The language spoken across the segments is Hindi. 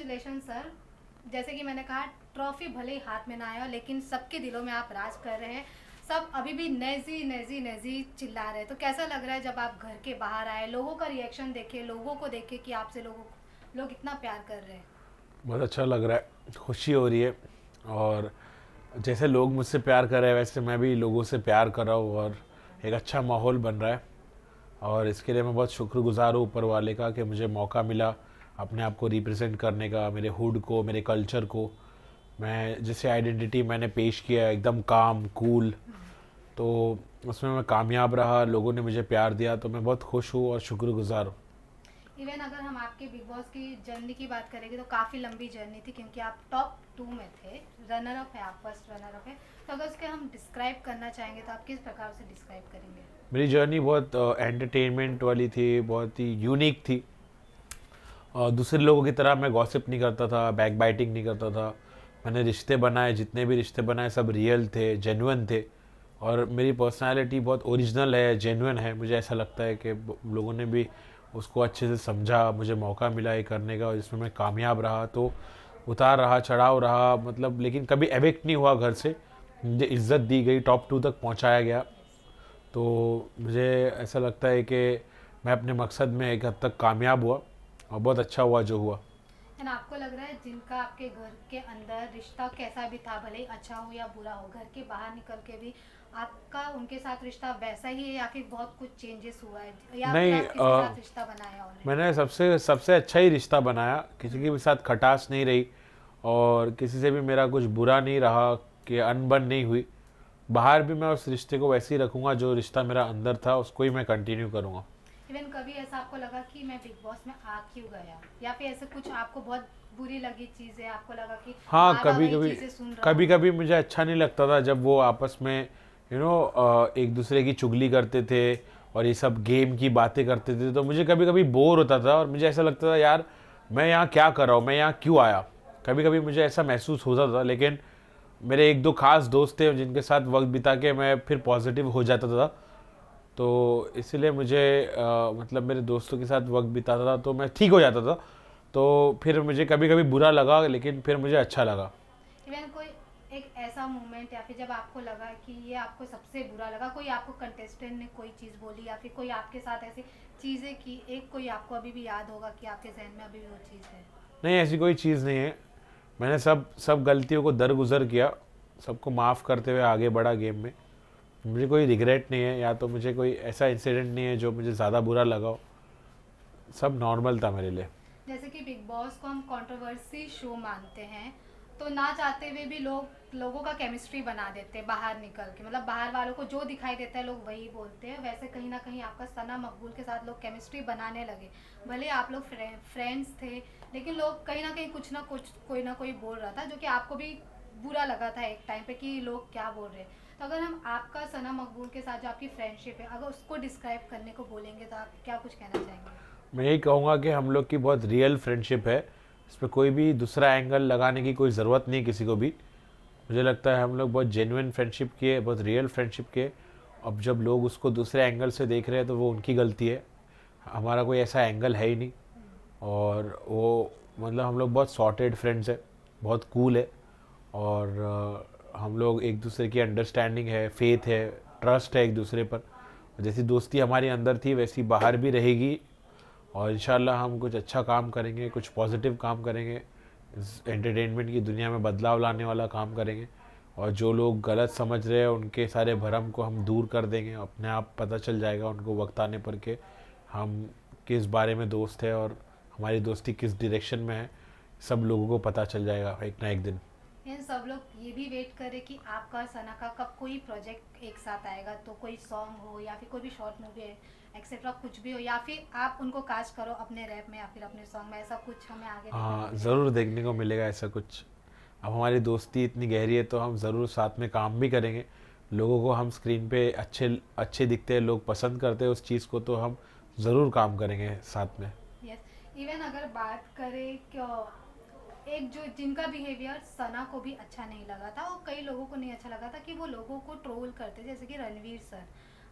Congratulation sir. जैसे कि मैंने कहा, ट्रॉफी भले ही हाथ में ना आया हो, लेकिन सबके दिलों में आप राज कर रहे हैं। सब अभी भी नैजी नैजी नैजी चिल्ला रहे हैं। तो कैसा लग रहा है जब आप घर के बाहर आए, लोगों का रिएक्शन देखे, लोगों को देखे कि आपसे लोग इतना प्यार कर रहे हैं? बहुत अच्छा लग रहा है, खुशी हो रही है। और जैसे लोग मुझसे प्यार कर रहे हैं वैसे मैं भी लोगों से प्यार कर रहा हूँ और एक अच्छा माहौल बन रहा है। और इसके लिए मैं बहुत शुक्रगुजार हूँ ऊपर वाले का कि मुझे मौका मिला अपने आप को रिप्रेजेंट करने का, मेरे हुड को, मेरे कल्चर को। मैं जैसे आइडेंटिटी मैंने पेश किया है, एकदम काम कूल, तो उसमें मैं कामयाब रहा, लोगों ने मुझे प्यार दिया, तो मैं बहुत खुश हूँ और शुक्रगुजार हूँ। इवन अगर हम आपके बिग बॉस की जर्नी की बात करेंगे तो काफ़ी लंबी जर्नी थी, क्योंकि आप टॉप 2 में थे। रनर अप है, आप फर्स्ट रनर अप है। तो अगर उसके हम डिस्क्राइब करना चाहेंगे तो आप किस प्रकार से डिस्क्राइब करेंगे? मेरी जर्नी बहुत एंटरटेनमेंट वाली थी, बहुत ही यूनिक थी। दूसरे लोगों की तरह मैं गॉसिप नहीं करता था, बैक बाइटिंग नहीं करता था। मैंने रिश्ते बनाए, जितने भी रिश्ते बनाए सब रियल थे, जेन्युइन थे। और मेरी पर्सनालिटी बहुत ओरिजिनल है, जेन्युइन है। मुझे ऐसा लगता है कि लोगों ने भी उसको अच्छे से समझा, मुझे मौका मिला ये करने का और जिसमें मैं कामयाब रहा। तो उतार रहा, चढ़ाव रहा, मतलब लेकिन कभी एविक्ट नहीं हुआ घर से। मुझे इज्जत दी गई, टॉप 2 तक पहुंचाया गया। तो मुझे ऐसा लगता है कि मैं अपने मकसद में एक हद तक कामयाब हुआ और बहुत अच्छा हुआ जो हुआ। एंड आपको लग रहा है जिनका आपके घर के अंदर रिश्ता कैसा भी था, भले ही अच्छा हो या बुरा हो, घर के बाहर निकल के भी आपका उनके साथ रिश्ता वैसा ही है, या फिर बहुत कुछ चेंजेस हुआ है, या फिर नहीं, आप किसके साथ रिश्ता बनाया ऑलरेडी? मैंने सबसे सबसे अच्छा ही रिश्ता बनाया, किसी के भी साथ खटास नहीं रही और किसी से भी मेरा कुछ बुरा नहीं रहा, कि अनबन नहीं हुई। बाहर भी मैं उस रिश्ते को वैसे ही रखूँगा, जो रिश्ता मेरा अंदर था उसको ही मैं कंटिन्यू करूँगा। इवन कभी ऐसा आपको लगा कि मैं बिग बॉस में आ क्यों गया, या फिर ऐसे कुछ आपको बहुत बुरी लगी चीज़ें, आपको लगा कि हाँ, बार बार कभी वही कभी चीज़ें सुन रहा कभी हूँ? कभी मुझे अच्छा नहीं लगता था जब वो आपस में एक दूसरे की चुगली करते थे और ये सब गेम की बातें करते थे, तो मुझे कभी कभी बोर होता था और मुझे ऐसा लगता था यार मैं यहाँ क्या कर रहा हूँ, मैं यहाँ क्यों आया। कभी कभी मुझे ऐसा महसूस होता था, लेकिन मेरे एक दो खास दोस्त थे जिनके साथ वक्त बिता के मैं फिर पॉजिटिव हो जाता था। तो इसीलिए मुझे मतलब मेरे दोस्तों के साथ वक्त बिताता था तो मैं ठीक हो जाता था। तो फिर मुझे कभी कभी बुरा लगा, लेकिन फिर मुझे अच्छा लगा। इवन कोई एक ऐसा मोमेंट, या फिर जब आपको लगा कि ये आपको सबसे बुरा लगा, कोई आपको कंटेस्टेंट ने कोई चीज़ बोली, या फिर कोई आपके साथ ऐसी चीज़ें की, एक कोई आपको अभी भी याद होगा कि आपके जहन में अभी भी वो चीज़ है? नहीं, ऐसी कोई चीज़ नहीं है। मैंने सब सब गलतियों को दरगुजर किया, सबको माफ़ करते हुए आगे बढ़ा गेम में। मुझे कोई रिग्रेट नहीं है, या तो मुझे कोई ऐसा इंसिडेंट नहीं है जो मुझे ज़्यादा बुरा लगा हो। सब नॉर्मल था मेरे लिए। जैसे कि बिग बॉस को हम कंट्रोवर्सी शो मानते हैं, तो ना चाहते हुए भी लोगों का केमिस्ट्री बना देते हैं बाहर निकल के, मतलब बाहर वालों को जो दिखाई देता है लोग वही बोलते हैं। वैसे कहीं ना कहीं आपका सना मकबूल के साथ लोग केमिस्ट्री बनाने लगे। भले आप लोग फ्रेंड्स थे, लेकिन लोग कहीं ना कहीं कुछ ना कोई बोल रहा था, जो कि आपको भी बुरा लगा था एक टाइम पे कि लोग क्या बोल रहे हैं। तो अगर हम आपका सना मकबूल के साथ जो आपकी फ्रेंडशिप है, अगर उसको डिस्क्राइब करने को बोलेंगे तो आप क्या कुछ कहना चाहेंगे? मैं यही कहूँगा कि हम लोग की बहुत रियल फ्रेंडशिप है। इस पर कोई भी दूसरा एंगल लगाने की कोई ज़रूरत नहीं किसी को भी। मुझे लगता है हम लोग बहुत जेन्युइन फ्रेंडशिप किए, बहुत रियल फ्रेंडशिप किए। अब जब लोग उसको दूसरे एंगल से देख रहे हैं तो वो उनकी गलती है। हमारा कोई ऐसा एंगल है ही नहीं। और वो मतलब हम लोग बहुत सॉर्टेड फ्रेंड्स हैं, बहुत कूल है। और हम लोग एक दूसरे की अंडरस्टैंडिंग है, फेथ है, ट्रस्ट है एक दूसरे पर। जैसी दोस्ती हमारी अंदर थी वैसी बाहर भी रहेगी। और इंशाल्लाह हम कुछ अच्छा काम करेंगे, कुछ पॉजिटिव काम करेंगे, इस एंटरटेनमेंट की दुनिया में बदलाव लाने वाला काम करेंगे। और जो लोग गलत समझ रहे हैं उनके सारे भरम को हम दूर कर देंगे। अपने आप पता चल जाएगा उनको वक्त आने पर के हम किस बारे में दोस्त है और हमारी दोस्ती किस डायरेक्शन में है। सब लोगों को पता चल जाएगा एक ना एक दिन। इन सब लोग ये भी वेट करे कि आपका और सना का कब कोई प्रोजेक्ट एक साथ आएगा, तो कोई सॉन्ग हो या फिर कोई भी शॉर्ट मूवी है, एक्सेट्रा कुछ भी हो, या फिर आप उनको कास्ट करो अपने रैप में या फिर अपने सॉन्ग में, ऐसा कुछ हमें आगे देखने को हाँ, मिलेगा? ज़रूर देखने को मिलेगा ऐसा कुछ। अब हमारी दोस्ती इतनी गहरी है तो हम ज़रूर साथ में काम भी करेंगे। लोगों को हम स्क्रीन पे अच्छे अच्छे दिखते हैं, लोग पसंद करते हैं उस चीज़ को, तो हम ज़रूर काम करेंगे साथ में। यस। इवन अगर बात करें कि एक जो जिनका बिहेवियर सना को भी अच्छा नहीं लगा था, और कई लोगों को नहीं अच्छा लगा था कि वो लोगों को ट्रोल करते, जैसे कि रणवीर सर।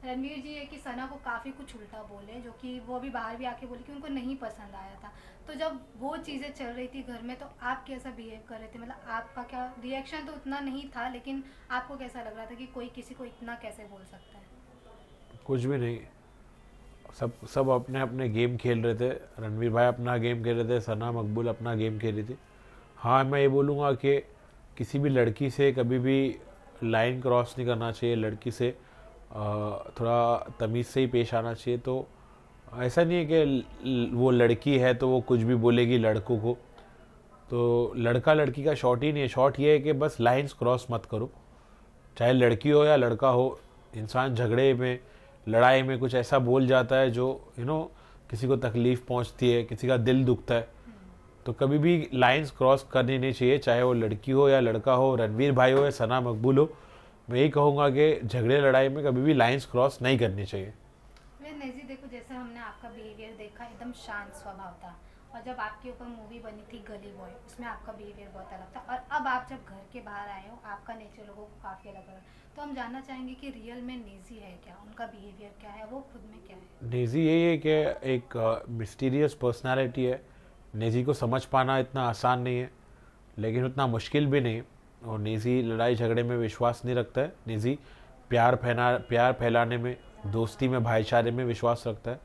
रणवीर जी है कि सना को काफ़ी कुछ उल्टा बोले, जो कि वो अभी बाहर भी आके बोले कि उनको नहीं पसंद आया था। तो जब वो चीज़ें चल रही थी घर में, तो आप कैसा बिहेव कर रहे थे? मतलब आपका क्या रिएक्शन? तो उतना नहीं था, लेकिन आपको कैसा लग रहा था कि कोई किसी को इतना कैसे बोल सकता है? कुछ भी नहीं, सब सब अपने अपने गेम खेल रहे थे। रणवीर भाई अपना गेम खेल रहे थे, सना मकबूल अपना गेम खेल रही थी। हाँ, मैं ये बोलूँगा कि किसी भी लड़की से कभी भी लाइन क्रॉस नहीं करना चाहिए। लड़की से थोड़ा तमीज़ से ही पेश आना चाहिए। तो ऐसा नहीं है कि वो लड़की है तो वो कुछ भी बोलेगी लड़कों को। तो लड़का लड़की का शॉर्ट ही नहीं है, शॉर्ट ये है कि बस लाइंस क्रॉस मत करो। चाहे लड़की हो या लड़का हो, इंसान झगड़े में, लड़ाई में कुछ ऐसा बोल जाता है जो किसी को तकलीफ़ पहुंचती है, किसी का दिल दुखता है। तो कभी भी लाइंस क्रॉस करनी नहीं चाहिए, चाहे वो लड़की हो या लड़का हो, रणवीर भाई हो या सना मकबूल हो। मैं यही कहूँगा कि झगड़े लड़ाई में कभी भी लाइंस क्रॉस नहीं करनी चाहिए। मैं नहीं जी, देखो जैसे हमने आपका बिहेवियर देखा, एकदम शांत स्वभाव था। और जब आपके ऊपर मूवी बनी थी गली बॉय, उसमें आपका बिहेवियर बहुत अलग था। और अब आप जब घर के बाहर आए हो, आपका नेचर लोगों को काफ़ी अलग लगा। तो हम जानना चाहेंगे कि रियल में नेजी है क्या, उनका बिहेवियर क्या है, वो खुद में क्या है? नेजी यही है कि एक मिस्टीरियस पर्सनालिटी है। नेजी को समझ पाना इतना आसान नहीं है, लेकिन उतना मुश्किल भी नहीं। और नेजी लड़ाई झगड़े में विश्वास नहीं रखता है। नेजी प्यार फैलाने में, दोस्ती में, भाईचारे में विश्वास रखता है।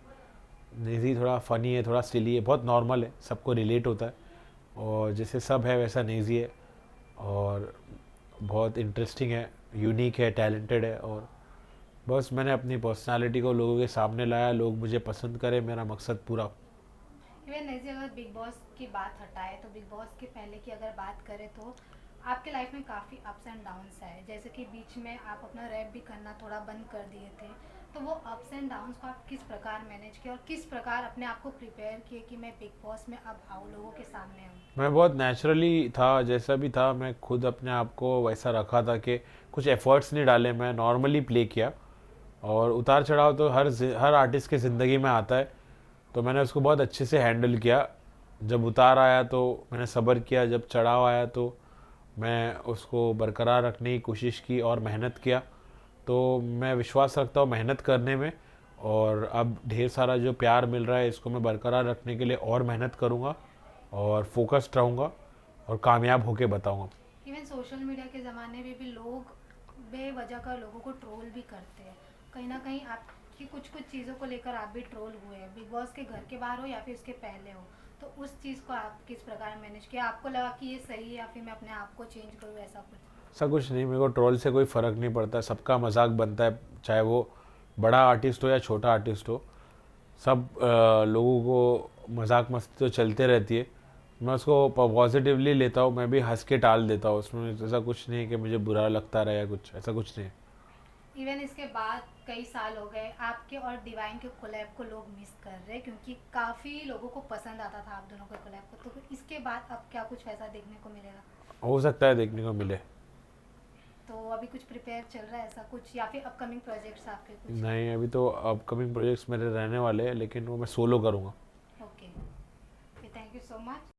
नेजी थोड़ा फ़नी है, थोड़ा सिली है, बहुत नॉर्मल है, सबको रिलेट होता है। और जैसे सब है वैसा नेजी है। और बहुत इंटरेस्टिंग है, यूनिक है, टैलेंटेड है। और बस मैंने अपनी पर्सनालिटी को लोगों के सामने लाया, लोग मुझे पसंद करें, मेरा मकसद पूरा। इवन नेजी, अगर बिग बॉस की बात हटाए तो बिग बॉस के पहले की अगर बात करें तो आपके लाइफ में काफ़ी अप्स एंड डाउन्स आए। जैसे कि बीच में आप अपना रैप भी करना थोड़ा बंद कर दिए थे। तो वो अप्स एंड डाउन्स को आप किस प्रकार मैनेज किए और किस प्रकार अपने आप को प्रिपेयर किए कि मैं बिग बॉस में अब आऊँ, लोगों के सामने आऊँ? मैं बहुत नेचुरली था, जैसा भी था मैं खुद अपने आप को वैसा रखा था कि कुछ एफर्ट्स नहीं डाले, मैं नॉर्मली प्ले किया। और उतार चढ़ाव तो हर आर्टिस्ट की ज़िंदगी में आता है। तो मैंने उसको बहुत अच्छे से हैंडल किया। जब उतार आया तो मैंने सब्र किया, जब चढ़ाव आया तो मैं उसको बरकरार रखने की कोशिश की और मेहनत किया। तो मैं विश्वास रखता हूँ मेहनत करने में। और अब ढेर सारा जो प्यार मिल रहा है, इसको मैं बरकरार रखने के लिए और मेहनत करूँगा और फोकस्ड रहूँगा और कामयाब होके बताऊँगा। इवन सोशल मीडिया के ज़माने में भी लोग बेवजह का लोगों को ट्रोल भी करते हैं। कहीं ना कहीं आपकी कुछ कुछ चीज़ों को लेकर आप भी ट्रोल हुए हैं, बिग बॉस के घर के बाहर हो या फिर उसके पहले हो। तो उस चीज़ को आप किस प्रकार मैनेज किया? आपको लगा कि ये सही है या फिर मैं अपने आप को चेंज करूँ, ऐसा कुछ? ऐसा कुछ नहीं, मेरे को ट्रोल से कोई फ़र्क नहीं पड़ता। सबका मजाक बनता है, चाहे वो बड़ा आर्टिस्ट हो या छोटा आर्टिस्ट हो। सब लोगों को मजाक मस्ती तो चलते रहती है। मैं उसको पॉजिटिवली लेता हूँ, मैं भी हंस के टाल देता हूँ। उसमें ऐसा कुछ नहीं है कि मुझे बुरा लगता रहा या कुछ, ऐसा कुछ नहीं है। इवन इसके बाद कई साल हो गए, आपके और डिवाइन के कोलैब को लोग मिस कर रहे हैं, क्योंकि काफ़ी लोगों को पसंद आता था आप दोनों के कोलैब को। तो इसके बाद अब क्या कुछ वैसा देखने को मिलेगा? हो सकता है देखने को मिले। तो अभी कुछ प्रिपेयर चल रहा है ऐसा कुछ, या फिर अपकमिंग प्रोजेक्ट्स आपके कुछ? नहीं, अभी तो अपकमिंग प्रोजेक्ट्स मेरे रहने वाले हैं, लेकिन वो मैं सोलो करूँगा। Okay, thank you so much.